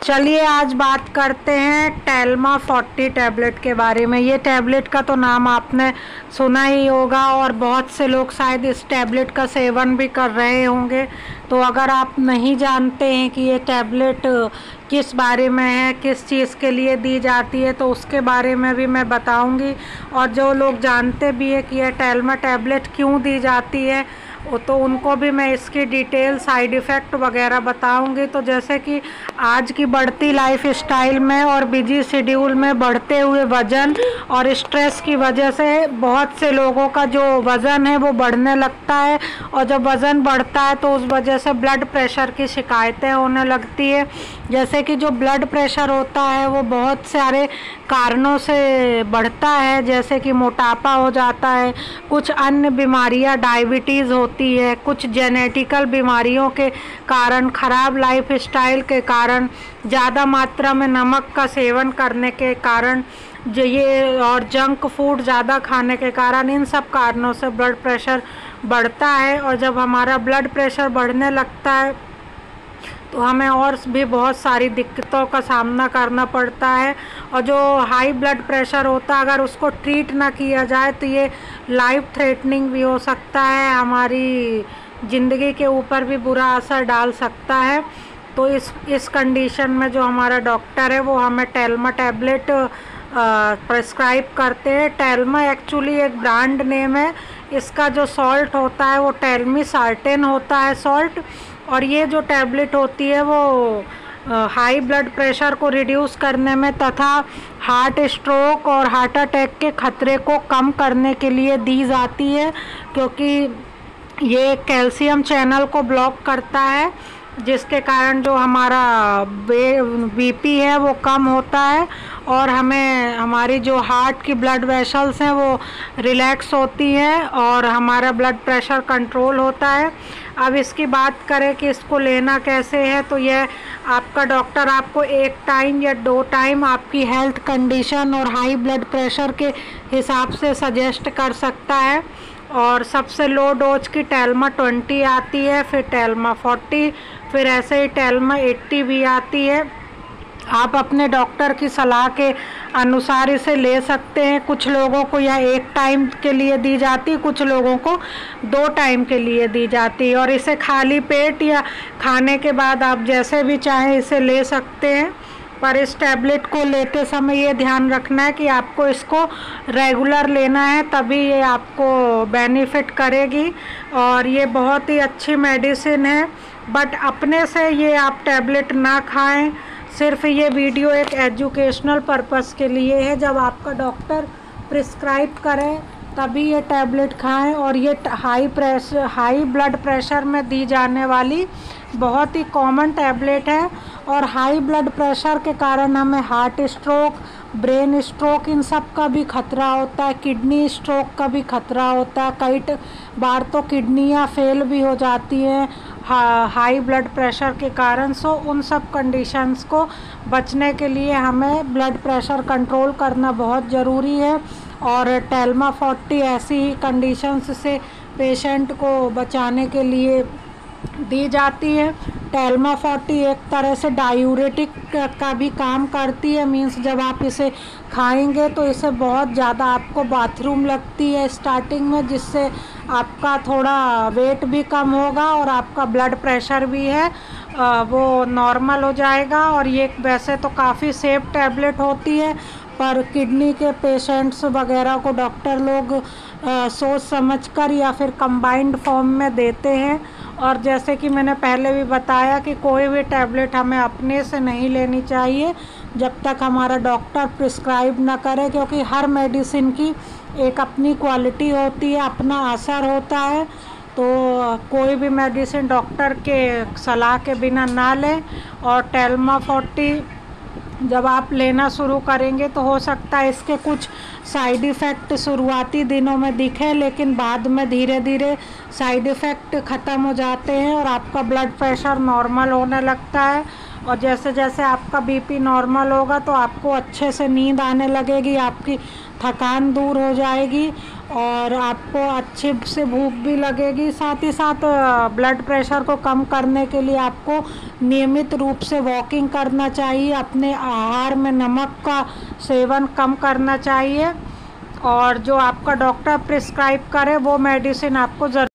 चलिए आज बात करते हैं टेल्मा 40 टैबलेट के बारे में। ये टैबलेट का तो नाम आपने सुना ही होगा और बहुत से लोग शायद इस टैबलेट का सेवन भी कर रहे होंगे। तो अगर आप नहीं जानते हैं कि ये टैबलेट किस बारे में है, किस चीज़ के लिए दी जाती है, तो उसके बारे में भी मैं बताऊंगी। और जो लोग जानते भी है कि यह टेल्मा टैबलेट क्यों दी जाती है तो उनको भी मैं इसकी डिटेल, साइड इफ़ेक्ट वगैरह बताऊंगी। तो जैसे कि आज की बढ़ती लाइफ स्टाइल में और बिजी शेड्यूल में बढ़ते हुए वज़न और स्ट्रेस की वजह से बहुत से लोगों का जो वज़न है वो बढ़ने लगता है, और जब वज़न बढ़ता है तो उस वजह से ब्लड प्रेशर की शिकायतें होने लगती है। जैसे कि जो ब्लड प्रेशर होता है वो बहुत सारे कारणों से बढ़ता है, जैसे कि मोटापा हो जाता है, कुछ अन्य बीमारियां, डायबिटीज़ होती है, कुछ जेनेटिकल बीमारियों के कारण, ख़राब लाइफ स्टाइल के कारण, ज़्यादा मात्रा में नमक का सेवन करने के कारण, जो ये और जंक फूड ज़्यादा खाने के कारण, इन सब कारणों से ब्लड प्रेशर बढ़ता है। और जब हमारा ब्लड प्रेशर बढ़ने लगता है तो हमें और भी बहुत सारी दिक्कतों का सामना करना पड़ता है। और जो हाई ब्लड प्रेशर होता है, अगर उसको ट्रीट ना किया जाए तो ये लाइफ थ्रेटनिंग भी हो सकता है, हमारी ज़िंदगी के ऊपर भी बुरा असर डाल सकता है। तो इस कंडीशन में जो हमारा डॉक्टर है वो हमें टेल्मा टैबलेट प्रिस्क्राइब करते हैं। टेल्मा एक्चुअली एक ब्रांड नेम है। इसका जो सॉल्ट होता है वो टेल्मिसार्टेन होता है सॉल्ट, और ये जो टैबलेट होती है वो हाई ब्लड प्रेशर को रिड्यूस करने में तथा हार्ट स्ट्रोक और हार्ट अटैक के ख़तरे को कम करने के लिए दी जाती है, क्योंकि ये कैल्शियम चैनल को ब्लॉक करता है, जिसके कारण जो हमारा बीपी है वो कम होता है और हमें हमारी जो हार्ट की ब्लड वेसल्स हैं वो रिलैक्स होती है और हमारा ब्लड प्रेशर कंट्रोल होता है। अब इसकी बात करें कि इसको लेना कैसे है, तो यह आपका डॉक्टर आपको 1 टाइम या 2 टाइम आपकी हेल्थ कंडीशन और हाई ब्लड प्रेशर के हिसाब से सजेस्ट कर सकता है। और सबसे लो डोज की टेल्मा 20 आती है, फिर टेल्मा 40, फिर ऐसे ही टेल्मा 80 भी आती है। आप अपने डॉक्टर की सलाह के अनुसार इसे ले सकते हैं। कुछ लोगों को यह 1 टाइम के लिए दी जाती है, कुछ लोगों को 2 टाइम के लिए दी जाती है, और इसे खाली पेट या खाने के बाद आप जैसे भी चाहें इसे ले सकते हैं। पर इस टैबलेट को लेते समय ये ध्यान रखना है कि आपको इसको रेगुलर लेना है, तभी ये आपको बेनिफिट करेगी। और ये बहुत ही अच्छी मेडिसिन है, बट अपने से ये आप टैबलेट ना खाएं। सिर्फ ये वीडियो एक एजुकेशनल पर्पस के लिए है। जब आपका डॉक्टर प्रिस्क्राइब करे तभी ये टैबलेट खाएं। और ये हाई ब्लड प्रेशर में दी जाने वाली बहुत ही कॉमन टैबलेट है, और हाई ब्लड प्रेशर के कारण हमें हार्ट स्ट्रोक, ब्रेन स्ट्रोक, इन सब का भी खतरा होता है, किडनी स्ट्रोक का भी खतरा होता है, कई बार तो किडनियाँ फेल भी हो जाती हैं हाई ब्लड प्रेशर के कारण। सो उन सब कंडीशंस को बचने के लिए हमें ब्लड प्रेशर कंट्रोल करना बहुत ज़रूरी है। और टेल्मा 40 ऐसी ही कंडीशंस से पेशेंट को बचाने के लिए दी जाती है। टेल्मा 40 एक तरह से डायूरेटिक का भी काम करती है, मींस जब आप इसे खाएंगे तो इसे बहुत ज़्यादा आपको बाथरूम लगती है स्टार्टिंग में, जिससे आपका थोड़ा वेट भी कम होगा और आपका ब्लड प्रेशर भी है वो नॉर्मल हो जाएगा। और ये वैसे तो काफ़ी सेफ टैबलेट होती है, पर किडनी के पेशेंट्स वगैरह को डॉक्टर लोग सोच समझकर या फिर कंबाइंड फॉर्म में देते हैं। और जैसे कि मैंने पहले भी बताया कि कोई भी टैबलेट हमें अपने से नहीं लेनी चाहिए जब तक हमारा डॉक्टर प्रिस्क्राइब ना करे, क्योंकि हर मेडिसिन की एक अपनी क्वालिटी होती है, अपना असर होता है। तो कोई भी मेडिसिन डॉक्टर के सलाह के बिना ना लें। और टेल्मा 40 जब आप लेना शुरू करेंगे तो हो सकता है इसके कुछ साइड इफ़ेक्ट शुरुआती दिनों में दिखे, लेकिन बाद में धीरे धीरे साइड इफ़ेक्ट ख़त्म हो जाते हैं और आपका ब्लड प्रेशर नॉर्मल होने लगता है। और जैसे जैसे आपका बीपी नॉर्मल होगा तो आपको अच्छे से नींद आने लगेगी, आपकी थकान दूर हो जाएगी और आपको अच्छे से भूख भी लगेगी। साथ ही साथ ब्लड प्रेशर को कम करने के लिए आपको नियमित रूप से वॉकिंग करना चाहिए, अपने आहार में नमक का सेवन कम करना चाहिए और जो आपका डॉक्टर प्रिस्क्राइब करे वो मेडिसिन आपको ज़रूर